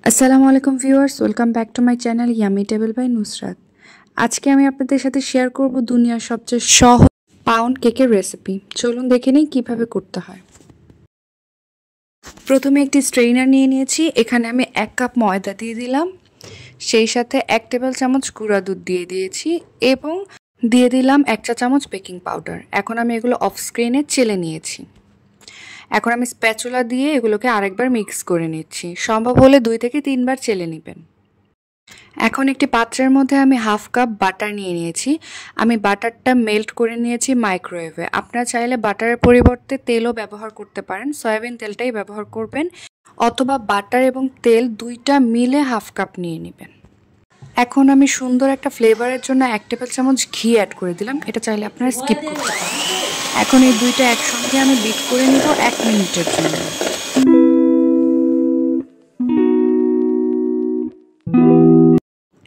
আসসালামু আলাইকুম viewers, welcome back to my channel yummy table by Nusrat. আজকে আমি আপনাদের সাথে শেয়ার করব দুনিয়ার সবচেয়ে সহজ পাউন্ড কেকের রেসিপি। চলুন দেখে নিই কীভাবে করতে হয়। প্রথমে একটি স্ট্রেইনার নিয়ে নিয়েছি। এখানে আমি 1 কাপ ময়দা দিয়ে দিলাম, সেই সাথে 1 টেবিল চামচ গুঁড়া দুধ দিয়ে দিয়েছি এবং দিয়ে দিলাম 1 চা চামচ বেকিং পাউডার। এখন আমি এগুলো অফ স্ক্রিনে চেলে নিয়েছি। এখন আমি স্প্যাচুলা দিয়ে এগুলোকে আরেকবার মিক্স করে নিচ্ছি। সম্ভব হলে 2 থেকে 3 বার চেলে নেবেন। এখন একটি পাত্রের মধ্যে আমি 1/2 কাপ বাটার নিয়ে নিয়েছি। আমি বাটারটা মেল্ট করে নিয়েছি মাইক্রোওয়েভে। আপনারা চাইলে বাটারের পরিবর্তে তেলও ব্যবহার করতে পারেন, সয়াবিন তেলটাই ব্যবহার করবেন, অথবা বাটার এবং তেল দুইটা মিলে 1/2 কাপ নিয়ে নেবেন। এখন আমি সুন্দর একটা ফ্লেভারের জন্য 1 টেবিল চামচ ঘি অ্যাড করে দিলাম। এটা চাইলে আপনারা স্কিপ করতে পারেন। এখন এই দুইটা একসঙ্গে আমি বিট করে নিব 1 মিনিটের জন্য।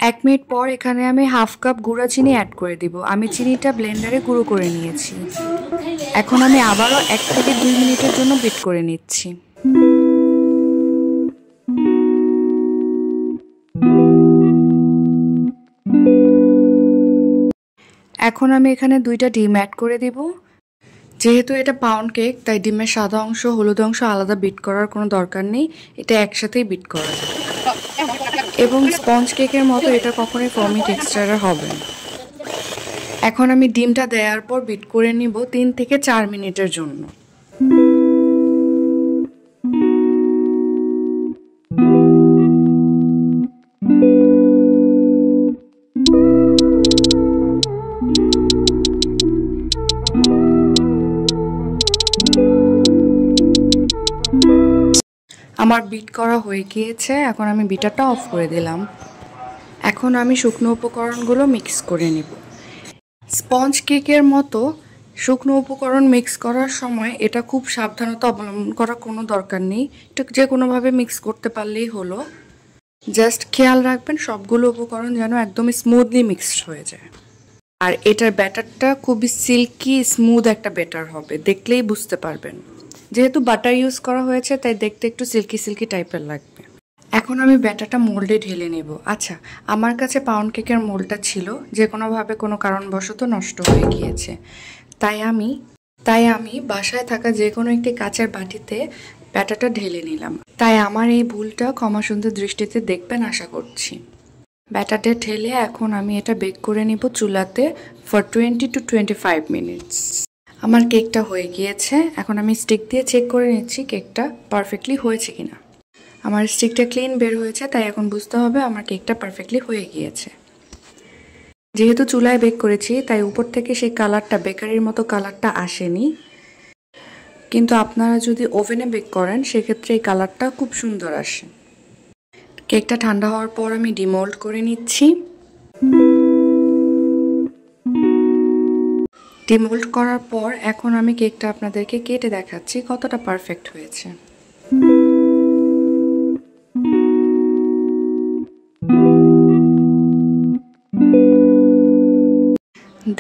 1 মিনিট পর এখানে আমি 1/2 কাপ গুঁড়া চিনি অ্যাড করে দিব। আমি চিনিটা ব্লেন্ডারে গুঁড়ো করে নিয়েছি। এখন আমি আবারও 1 থেকে 2 মিনিটের জন্য বিট করে নিচ্ছি। এখন আমি এখানে 2টা ডিম অ্যাড করে দিব। যেহেতু এটা পাউন্ড কেক, তাই ডিমের সাদা অংশ হলুদ অংশ আলাদা বিট করার কোনো দরকার নেই, এটা একসাথেই বিট করা যায়। এবং স্পঞ্জ কেকের মতো এটা কখনোই ফর্মি টেক্সচারের হবে না। এখন আমি ডিমটা দেওয়ার পর বিট করে নিব 3 থেকে 4 মিনিটের জন্য। আমার বিট করা হয়ে গিয়েছে। এখন আমি বিটারটা অফ করে দিলাম। এখন আমি শুকনো উপকরণগুলো মিক্স করে নিব। স্পঞ্জ কেকের মতো শুকনো উপকরণ মিক্স করার সময় এটা খুব সাবধানতা অবলম্বন করার কোনো দরকার নেই। এটা যে কোনোভাবে মিক্স করতে পারলেই হলো। জাস্ট খেয়াল রাখবেন সবগুলো উপকরণ যেন একদমই স্মুথলি মিক্সড হয়ে যায়। আর এটার ব্যাটারটা খুবই সিল্কি স্মুথ একটা ব্যাটার হবে, দেখলেই বুঝতে পারবেন। যেহেতু বাটার ইউজ করা হয়েছে তাই দেখতে একটু সিল্কি সিল্কি টাইপের লাগবে। এখন আমি ব্যাটারটা মোল্ডে ঢেলে নেব। আচ্ছা, আমার কাছে পাউন্ড কেকের মোল্ডটা ছিল, যে কোনোভাবে কোনো কারণবশত নষ্ট হয়ে গিয়েছে। তাই আমি বাসায় থাকা যে কোনো একটি কাচের বাটিতে ব্যাটারটা ঢেলে নিলাম। তাই আমার এই ভুলটা ক্ষমা সুন্দর দৃষ্টিতে দেখবেন আশা করছি। ব্যাটারটা ঢেলে এখন আমি এটা বেক করে নিব চুলাতে ফর 20 to 25 মিনিটস। আমার কেকটা হয়ে গিয়েছে। এখন আমি স্টিক দিয়ে চেক করে নিচ্ছি কেকটা পারফেক্টলি হয়েছে কিনা। আমার স্টিকটা ক্লিন বের হয়েছে, তাই এখন বুঝতে হবে আমার কেকটা পারফেক্টলি হয়ে গিয়েছে। যেহেতু চুলায় বেক করেছি তাই উপর থেকে সেই কালারটা, বেকারির মতো কালারটা আসেনি। কিন্তু আপনারা যদি ওভেনে বেক করেন সেক্ষেত্রে এই কালারটা খুব সুন্দর আসে। কেকটা ঠান্ডা হওয়ার পর আমি ডিমোল্ড করে নিচ্ছি। ডিমোল্ড করার পর এখন আমি কেকটা আপনাদেরকে কেটে দেখাচ্ছি কতটা পারফেক্ট হয়েছে।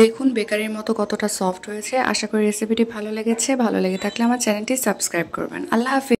দেখুন বেকারির মতো কতটা সফট হয়েছে। আশা করি রেসিপিটি ভালো লেগেছে। ভালো লেগে থাকলে আমার চ্যানেলটি সাবস্ক্রাইব করবেন। আল্লাহ হাফিজ।